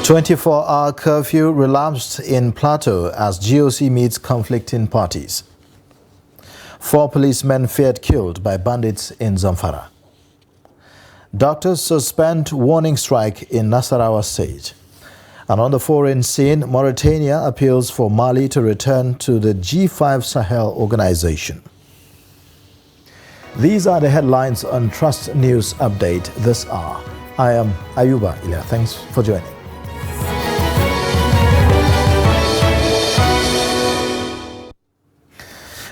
24-hour curfew relapsed in Plateau as GOC meets conflicting parties. 4 policemen feared killed by bandits in Zamfara. Doctors suspend warning strike in Nasarawa State. And on the foreign scene, Mauritania appeals for Mali to return to the G5 Sahel organization. These are the headlines on Trust News Update this hour. I am Ayuba Ilya. Thanks for joining.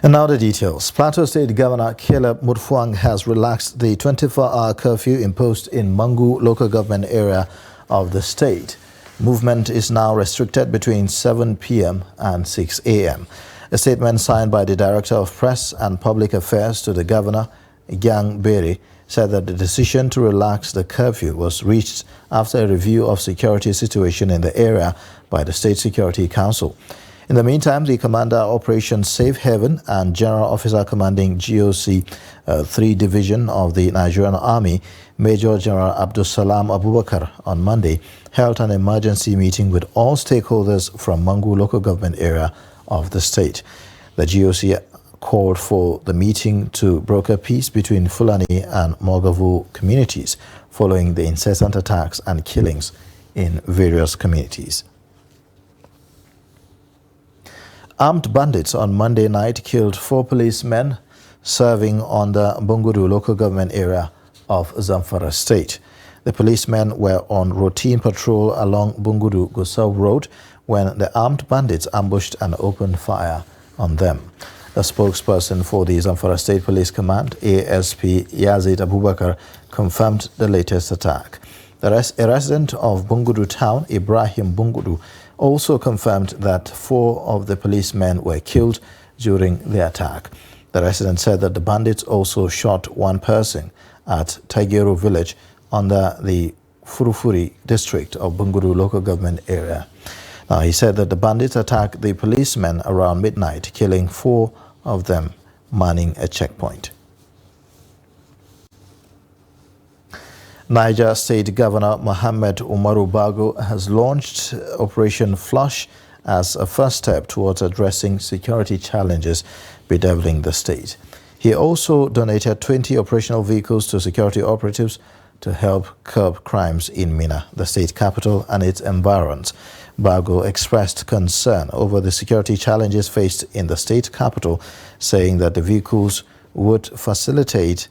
And now the details. Plateau State Governor Caleb Mutfwang has relaxed the 24-hour curfew imposed in Mangu local government area of the state. Movement is now restricted between 7 p.m. and 6 a.m. A statement signed by the Director of Press and Public Affairs to the Governor, Gyang Berry, said that the decision to relax the curfew was reached after a review of security situation in the area by the State Security Council. In the meantime, the Commander Operation Safe Haven and General Officer Commanding GOC 3 Division of the Nigerian Army, Major General Abdul Salam Abubakar, on Monday held an emergency meeting with all stakeholders from Mangu local government area of the state. The GOC called for the meeting to broker peace between Fulani and Mogavu communities following the incessant attacks and killings in various communities. Armed bandits on Monday night killed 4 policemen serving on the Bungudu local government area of Zamfara State. The policemen were on routine patrol along Bungudu-Gusau Road when the armed bandits ambushed and opened fire on them. The spokesperson for the Zamfara State Police Command, ASP Yazid Abubakar, confirmed the latest attack. A resident of Bungudu town, Ibrahim Bungudu, also confirmed that 4 of the policemen were killed during the attack. The resident said that the bandits also shot 1 person at Taigero village under the Furufuri district of Bungudu local government area. Now, he said that the bandits attacked the policemen around midnight, killing 4 of them manning a checkpoint. Niger State Governor Mohammed Umaru Bago has launched Operation Flush as a first step towards addressing security challenges bedeviling the state. He also donated 20 operational vehicles to security operatives to help curb crimes in Minna, the state capital, and its environs. Bago expressed concern over the security challenges faced in the state capital, saying that the vehicles would facilitate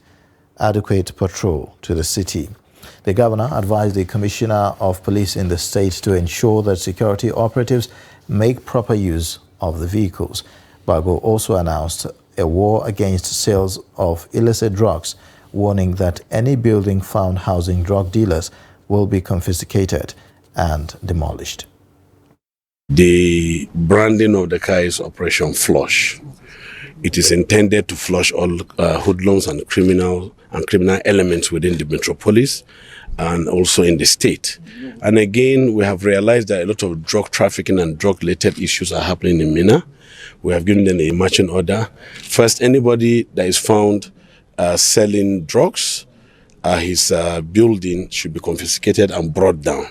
adequate patrol to the city. The governor advised the Commissioner of Police in the state to ensure that security operatives make proper use of the vehicles. Bago also announced a war against sales of illicit drugs, warning that any building found housing drug dealers will be confiscated and demolished. The branding of the car is Operation Flush. It is intended to flush all hoodlums and criminal elements within the metropolis and also in the state. And again, we have realized that a lot of drug trafficking and drug-related issues are happening in Minna. We have given them a marching order. First, anybody that is found selling drugs, his building should be confiscated and brought down.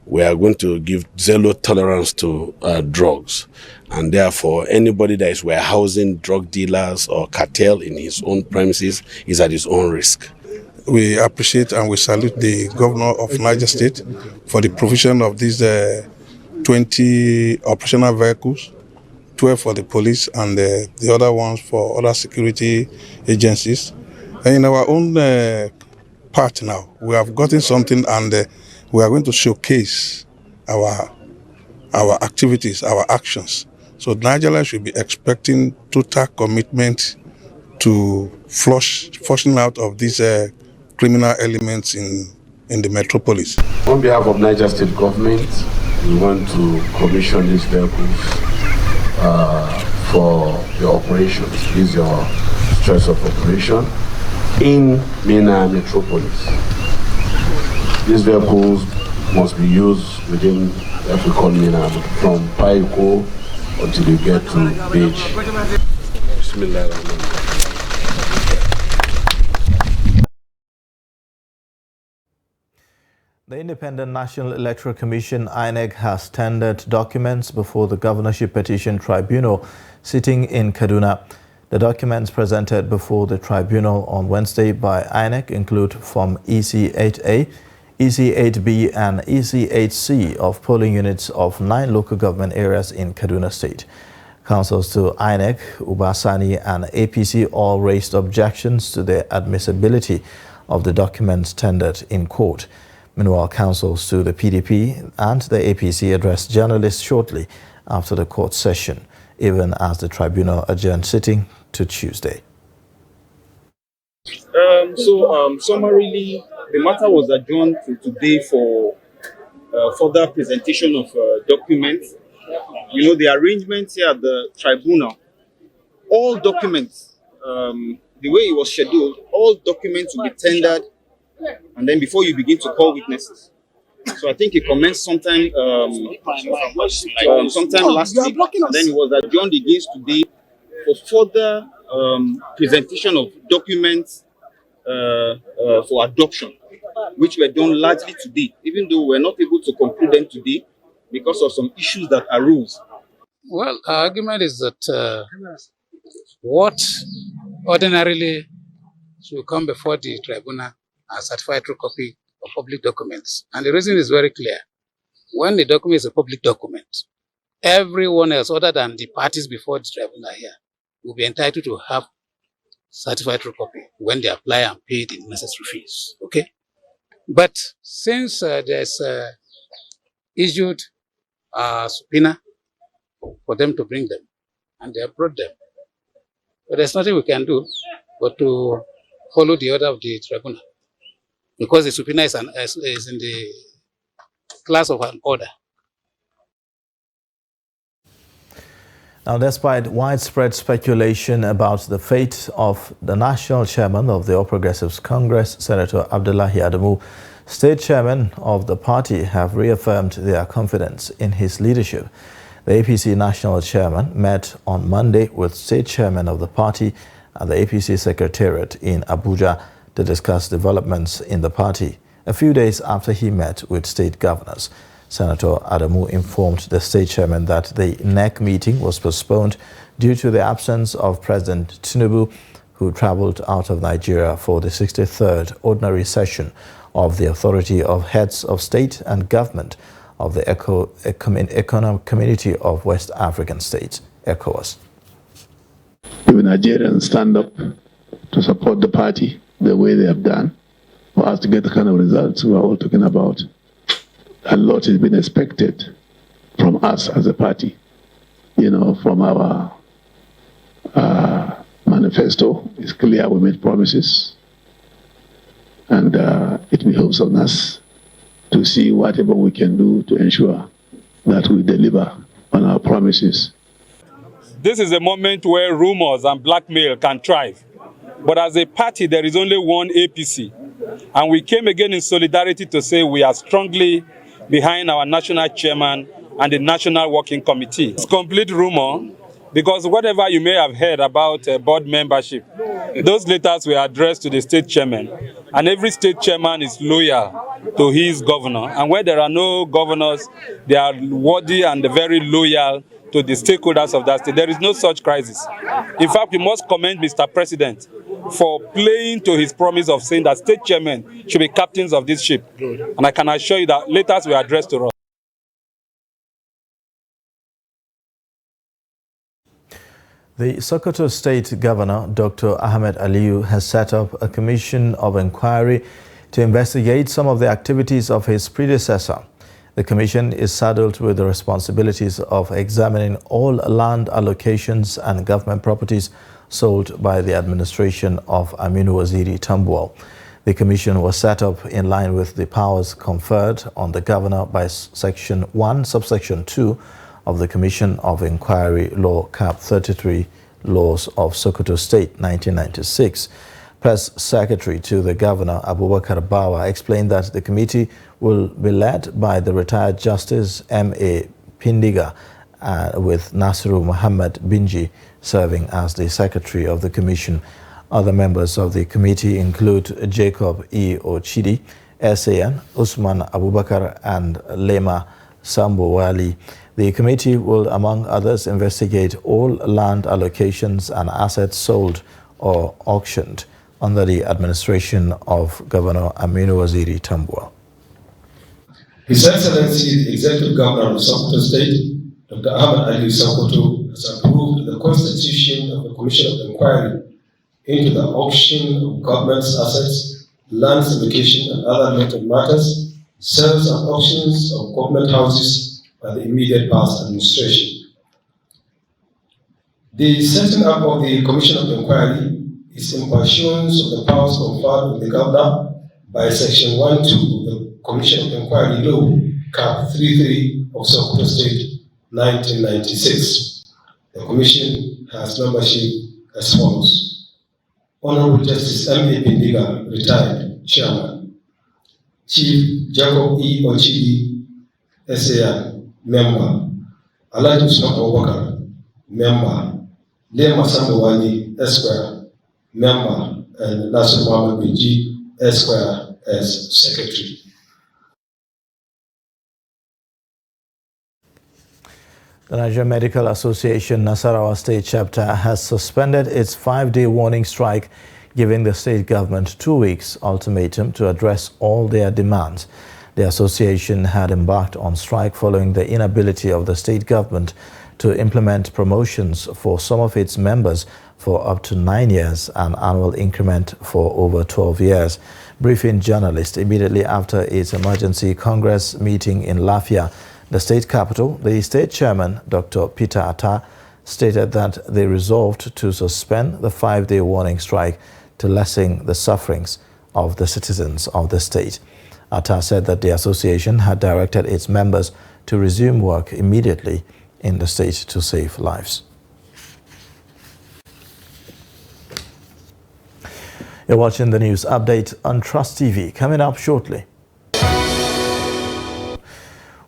We are going to give zero tolerance to drugs. And therefore, anybody that is warehousing drug dealers or cartel in his own premises is at his own risk. We appreciate and we salute the governor of Niger State for the provision of these 20 operational vehicles, 12 for the police and the other ones for other security agencies. And in our own part now, we have gotten something and we are going to showcase our activities, our actions. So Nigeria should be expecting total commitment to flushing out of these criminal elements in the metropolis. On behalf of Niger State government, we want to commission these vehicles for your operations. This is your choice of operation in Minna metropolis. These vehicles must be used within what we call Minna, from Paiko until you get to Beach. Bismillah. The Independent National Electoral Commission, INEC, has tendered documents before the Governorship Petition Tribunal sitting in Kaduna. The documents presented before the tribunal on Wednesday by INEC include Form EC8A, EC8B and EC8C of polling units of 9 local government areas in Kaduna State. Counsels to INEC, Ubasani and APC all raised objections to the admissibility of the documents tendered in court. Meanwhile, counsels to the PDP and the APC addressed journalists shortly after the court session, even as the tribunal adjourned sitting to Tuesday. Summarily, the matter was adjourned to today for further presentation of documents. You know, the arrangements here at the tribunal, all documents, the way it was scheduled, all documents will be tendered, and then before you begin to call witnesses. So I think it commenced sometime last week, and then it was adjourned again today for further presentation of documents for adoption, which were done largely today, even though we're not able to conclude them today because of some issues that arose. Well, our argument is that what ordinarily should come before the tribunal as certified true copy of public documents. And the reason is very clear. When the document is a public document, everyone else other than the parties before the tribunal here will be entitled to have certified true copy when they apply and pay the necessary fees. Okay? But since there's issued a subpoena for them to bring them, and they have brought them, but there's nothing we can do but to follow the order of the tribunal, because the subpoena is in the class of an order. Now, despite widespread speculation about the fate of the national chairman of the All Progressives Congress, Senator Abdullahi Adamu, state chairmen of the party have reaffirmed their confidence in his leadership. The APC national chairman met on Monday with state chairmen of the party at the APC secretariat in Abuja to discuss developments in the party. A few days after he met with state governors, Senator Adamu informed the state chairman that the NEC meeting was postponed due to the absence of President Tinubu, who traveled out of Nigeria for the 63rd ordinary session of the Authority of Heads of State and Government of the Economic Community of West African States, ECOWAS. The Nigerians stand up to support the party the way they have done for us to get the kind of results we are all talking about. A lot has been expected from us as a party. You know, from our manifesto, it's clear we made promises, and it behoves on us to see whatever we can do to ensure that we deliver on our promises. This is a moment where rumors and blackmail can thrive. But as a party, there is only one APC. And we came again in solidarity to say we are strongly behind our national chairman and the National Working Committee. It's complete rumor, because whatever you may have heard about board membership, those letters were addressed to the state chairman. And every state chairman is loyal to his governor. And where there are no governors, they are worthy and very loyal to the stakeholders of that state. There is no such crisis. In fact, we must commend Mr. President for playing to his promise of saying that state chairmen should be captains of this ship. And I can assure you that letters were addressed to us. The Sokoto State Governor, Dr. Ahmed Aliyu, has set up a commission of inquiry to investigate some of the activities of his predecessor. The commission is saddled with the responsibilities of examining all land allocations and government properties sold by the administration of Aminu Waziri Tambuwal. The commission was set up in line with the powers conferred on the governor by Section 1, Subsection 2 of the Commission of Inquiry Law Cap 33 Laws of Sokoto State 1996. Press Secretary to the Governor, Abubakar Bawa, explained that the committee will be led by the retired Justice M.A. Pindiga, with Nasiru Muhammad Binji serving as the Secretary of the Commission. Other members of the committee include Jacob E. Ochidi, SAN, Usman Abubakar and Lema Sambowali. The committee will, among others, investigate all land allocations and assets sold or auctioned under the administration of Governor Aminu Waziri Tambuwal. His Excellency, the Executive Governor of Sokoto State, Dr. Ahmed Ali Sokoto, has approved the constitution of the Commission of Inquiry into the auction of government's assets, land allocation and other related matters, sales and auctions of government houses by the immediate past administration. The setting up of the Commission of Inquiry is in pursuance of the powers conferred on the Governor by Section 1-2 of the Commission of Inquiry Law, Cap 33 of Sokoto State, 1996. The Commission has membership as follows: Honorable Justice M.A. Pindiga, retired, Chairman. Chief Jacob E. Ochidi, SAN, Member. Alhaji Usman Abubakar, Member. Lema Sambowali, Esquire, Member, and Nasir Muhammad Biji, Esquire, as Secretary. The Nigerian Medical Association Nasarawa State Chapter has suspended its 5-day warning strike, giving the state government 2 weeks ultimatum to address all their demands. The association had embarked on strike following the inability of the state government to implement promotions for some of its members for up to 9 years and annual increment for over 12 years. Briefing journalists immediately after its emergency Congress meeting in Lafia, the state capital, the state chairman, Dr. Peter Atta, stated that they resolved to suspend the 5-day warning strike to lessen the sufferings of the citizens of the state. Atta said that the association had directed its members to resume work immediately in the state to save lives. You're watching the news update on Trust TV. Coming up shortly,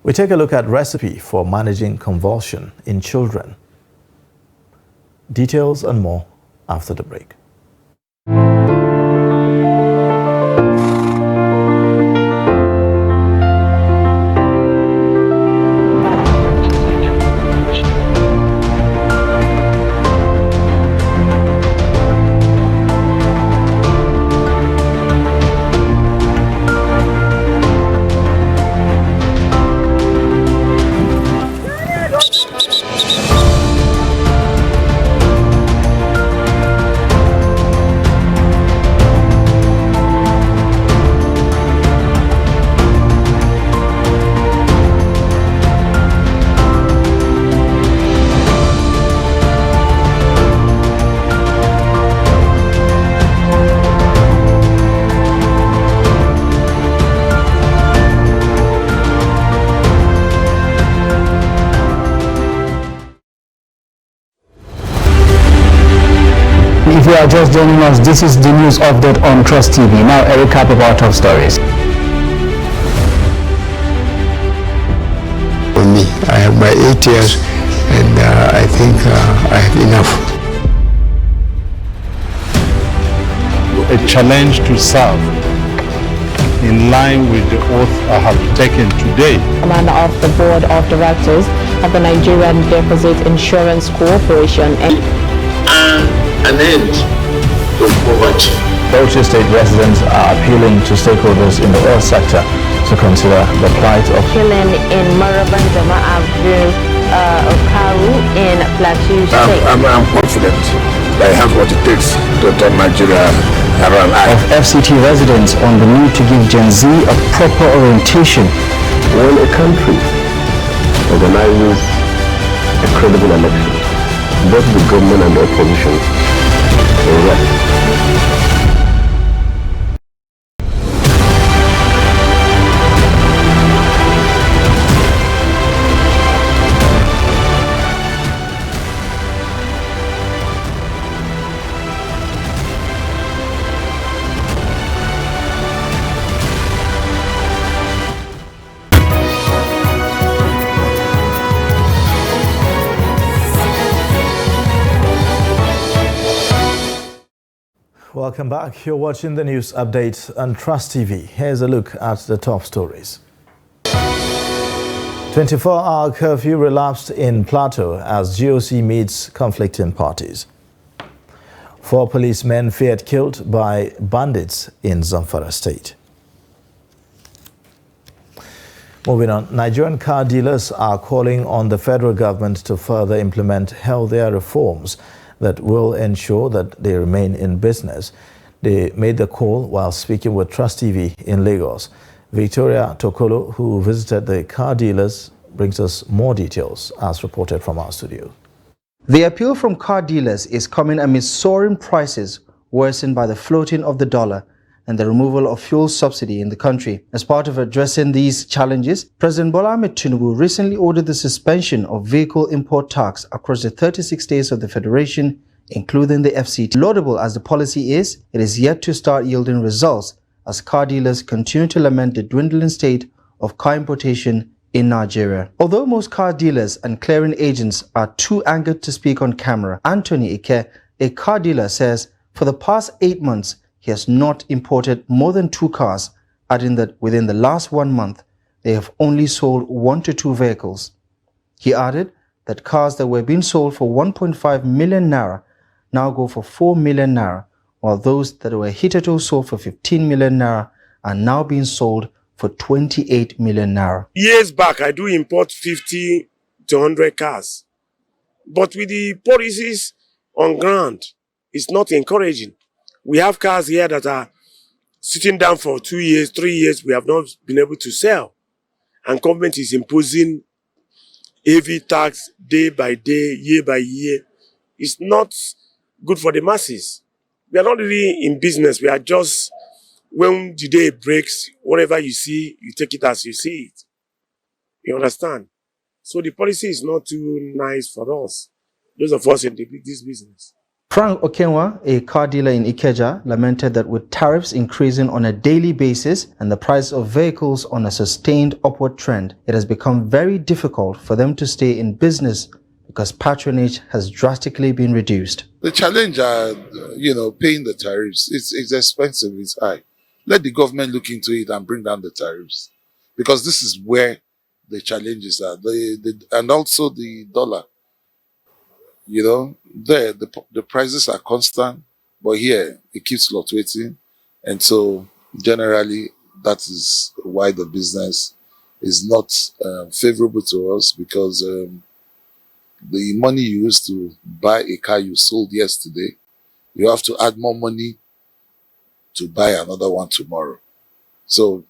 we take a look at recipe for managing convulsion in children. Details and more after the break. If you are just joining us, this is the news update on Trust TV. Now a recap of our top stories. For me, I have my 8 years and I think I have enough. A challenge to serve in line with the oath I have taken today. Chairman of the Board of Directors of the Nigerian Deposit Insurance Corporation And an end to poverty. Bauchi State residents are appealing to stakeholders in the oil sector to consider the plight of killing in Maraban Jama'ah Okaru in Plateau State. I'm confident that I have what it takes to turn Nigeria around. Of FCT residents on the need to give Gen Z a proper orientation. When a country organizes a credible election, both the government and the opposition will rest. Welcome back. You're watching the news update on Trust TV. Here's a look at the top stories. 24-hour curfew relapsed in Plateau as GOC meets conflicting parties. 4 policemen feared killed by bandits in Zamfara State. Moving on, Nigerian car dealers are calling on the federal government to further implement healthier reforms that will ensure that they remain in business. They made the call while speaking with Trust TV in Lagos. Victoria Tokolo, who visited the car dealers, brings us more details as reported from our studio. The appeal from car dealers is coming amid soaring prices worsened by the floating of the dollar and the removal of fuel subsidy in the country. As part of addressing these challenges, President Bola Ahmed Tinubu recently ordered the suspension of vehicle import tax across the 36 states of the Federation, including the FCT. Laudable as the policy is, it is yet to start yielding results as car dealers continue to lament the dwindling state of car importation in Nigeria. Although most car dealers and clearing agents are too angered to speak on camera, Anthony Ike, a car dealer, says for the past 8 months, he has not imported more than 2 cars, adding that within the last 1 month, they have only sold 1 to 2 vehicles. He added that cars that were being sold for 1.5 million naira now go for 4 million naira, while those that were hitherto sold for 15 million naira are now being sold for 28 million naira. Years back, I do import 50 to 100 cars. But with the policies on ground, it's not encouraging. We have cars here that are sitting down for 2 years, 3 years, we have not been able to sell. And government is imposing heavy tax day by day, year by year. It's not good for the masses. We are not really in business. We are just, when the day breaks, whatever you see, you take it as you see it. You understand? So the policy is not too nice for us, those of us in this business. Frank Okenwa, a car dealer in Ikeja, lamented that with tariffs increasing on a daily basis and the price of vehicles on a sustained upward trend, it has become very difficult for them to stay in business because patronage has drastically been reduced. The challenge are, paying the tariffs. It's expensive, it's high. Let the government look into it and bring down the tariffs, because this is where the challenges are. And also the dollar. The prices are constant, but here it keeps fluctuating. And so generally that is why the business is not favorable to us, because the money you used to buy a car you sold yesterday, you have to add more money to buy another one tomorrow. So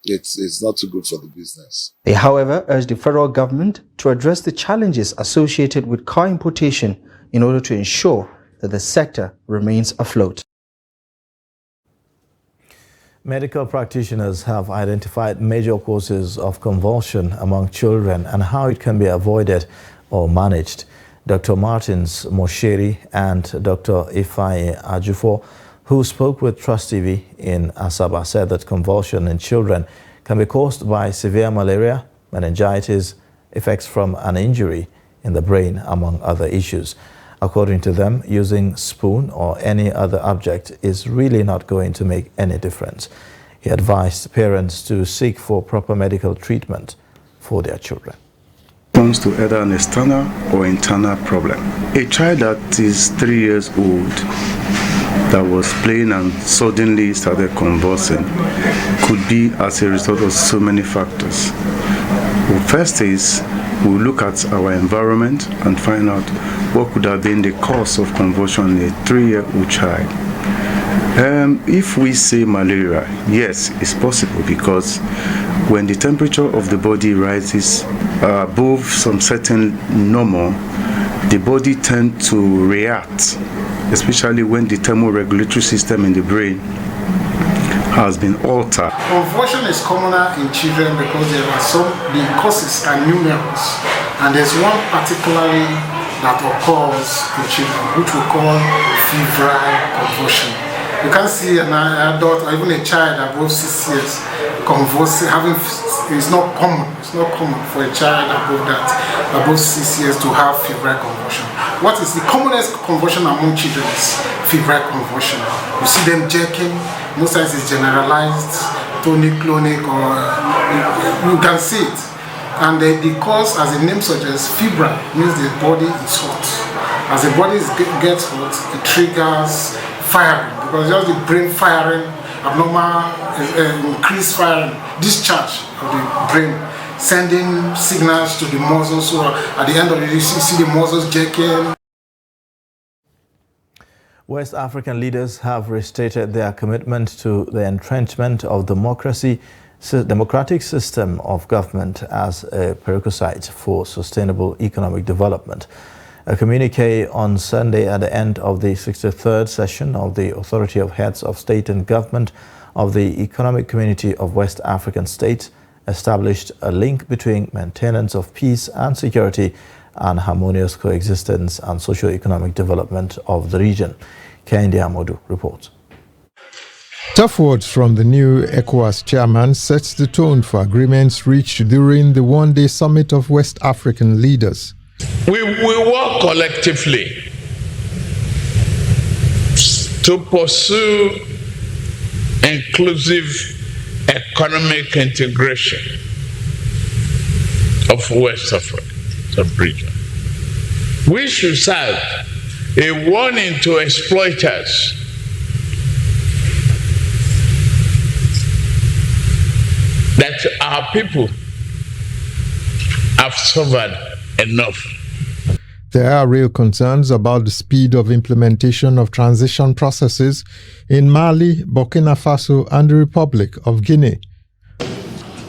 it's not too good for the business. They, however, urged the federal government to address the challenges associated with car importation in order to ensure that the sector remains afloat. Medical practitioners have identified major causes of convulsion among children and how it can be avoided or managed. Dr. Martins Mosheri and Dr. Ifeanyi Ajufo, who spoke with Trust TV in Asaba, said that convulsion in children can be caused by severe malaria, meningitis, effects from an injury in the brain, among other issues. According to them, using spoon or any other object is really not going to make any difference. He advised parents to seek for proper medical treatment for their children. Responds to either an external or internal problem. A child that is 3 years old that was playing and suddenly started convulsing could be as a result of so many factors. Well, first is we'll look at our environment and find out what could have been the cause of convulsion in a 3-year-old child. If we say malaria, yes, it's possible, because when the temperature of the body rises above some certain normal, the body tends to react, especially when the thermoregulatory system in the brain has been altered. Convulsion is commoner in children because the causes are numerous, and there's one particularly that occurs in children, which we call febrile convulsion. You can see an adult or even a child above 6 years convulsing, it's not common for a child above 6 years to have febrile convulsion. What is the commonest convulsion among children is febrile convulsion. You see them jerking, most times it's generalized, tonic-clonic, or you can see it. And the cause, as the name suggests, febrile means the body is hot. As the body gets hot, it triggers firing, because just the brain firing, abnormal, increased firing, discharge of the brain, sending signals to the muscles. So at the end of the day, you see the muscles jerking. West African leaders have restated their commitment to the entrenchment of democratic system of government as a prerequisite for sustainable economic development. A communique on Sunday at the end of the 63rd session of the Authority of Heads of State and Government of the Economic Community of West African States established a link between maintenance of peace and security and harmonious coexistence and socio-economic development of the region. Kehinde Amodu reports. Tough words from the new ECOWAS chairman sets the tone for agreements reached during the one-day summit of West African leaders. We work collectively to pursue inclusive economic integration of West Africa, the region. We should serve a warning to exploiters that our people have suffered enough. There are real concerns about the speed of implementation of transition processes in Mali, Burkina Faso, and the Republic of Guinea.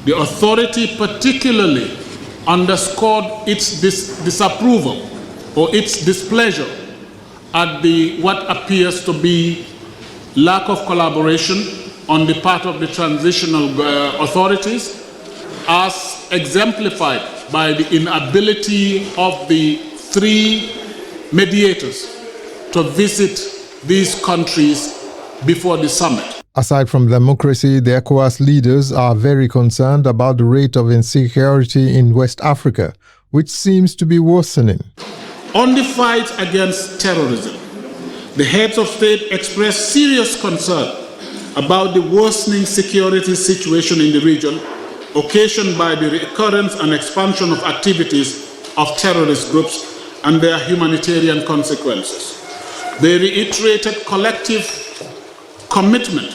The authority particularly underscored its disapproval or its displeasure at what appears to be lack of collaboration on the part of the transitional authorities, as exemplified by the inability of the 3 mediators to visit these countries before the summit. Aside from democracy, the ECOWAS leaders are very concerned about the rate of insecurity in West Africa, which seems to be worsening. On the fight against terrorism, the heads of state expressed serious concern about the worsening security situation in the region, occasioned by the recurrence and expansion of activities of terrorist groups and their humanitarian consequences. They reiterated collective commitment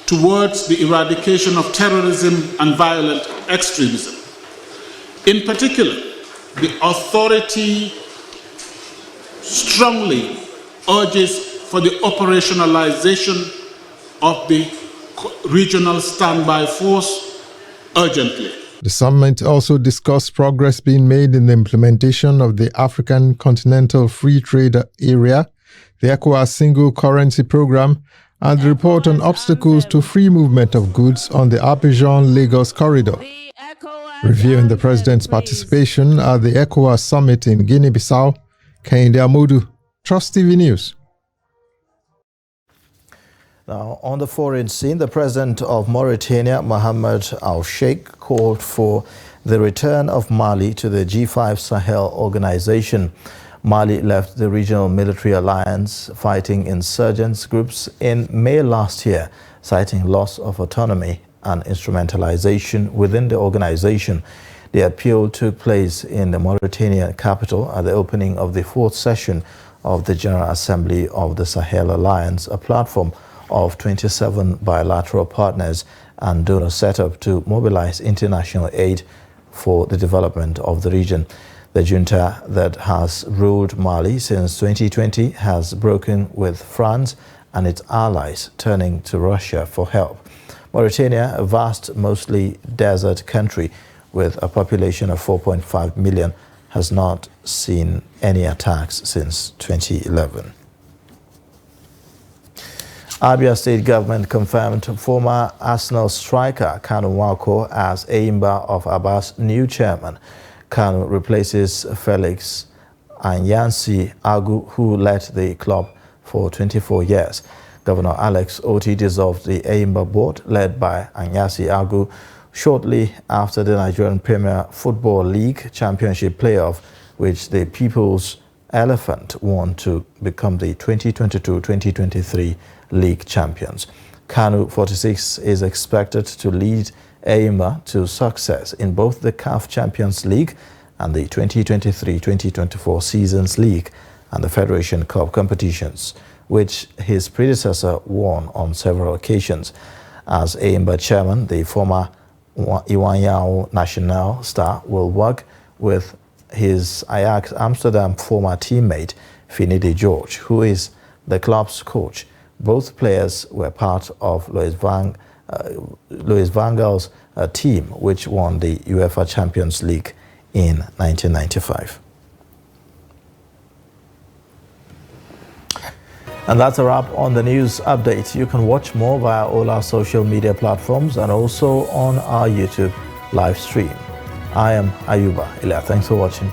towards the eradication of terrorism and violent extremism. In particular, the authority strongly urges for the operationalization of the regional standby force urgently. The summit also discussed progress being made in the implementation of the African Continental Free Trade Area, the ECOWAS Single Currency Program, and the report on obstacles to free movement of goods on the Abidjan-Lagos corridor. Reviewing the president's participation at the ECOWAS summit in Guinea-Bissau, Kehinde Amodu, Trust TV News. Now, on the foreign scene, the president of Mauritania, Mohamed Al-Sheikh, called for the return of Mali to the G5 Sahel organization. Mali left the regional military alliance fighting insurgents groups in May last year, citing loss of autonomy and instrumentalization within the organization. The appeal took place in the Mauritanian capital at the opening of the 4th session of the General Assembly of the Sahel Alliance, a platform of 27 bilateral partners and donors set up to mobilize international aid for the development of the region. The junta that has ruled Mali since 2020 has broken with France and its allies, turning to Russia for help. Mauritania, a vast, mostly desert country with a population of 4.5 million, has not seen any attacks since 2011. Abia State government confirmed former Arsenal striker Kanu Nwankwo as Enyimba of Aba's new chairman. Kanu replaces Felix Anyansi Agu, who led the club for 24 years. Governor Alex Otti dissolved the Enyimba board led by Anyasi Agu shortly after the Nigerian Premier Football League Championship playoff, which the People's Elephant won to become the 2022-2023 league champions. Kanu 46 is expected to lead Enyimba to success in both the CAF Champions League and the 2023-2024 Seasons League and the Federation Cup competitions, which his predecessor won on several occasions. As Enyimba chairman, the former Iwanyao Nacional star will work with his Ajax Amsterdam former teammate Finidi George, who is the club's coach. Both players were part of Louis van Gaal's team, which won the UEFA Champions League in 1995. And that's a wrap on the news update. You can watch more via all our social media platforms and also on our YouTube live stream. I am Ayuba Ilia. Thanks for watching.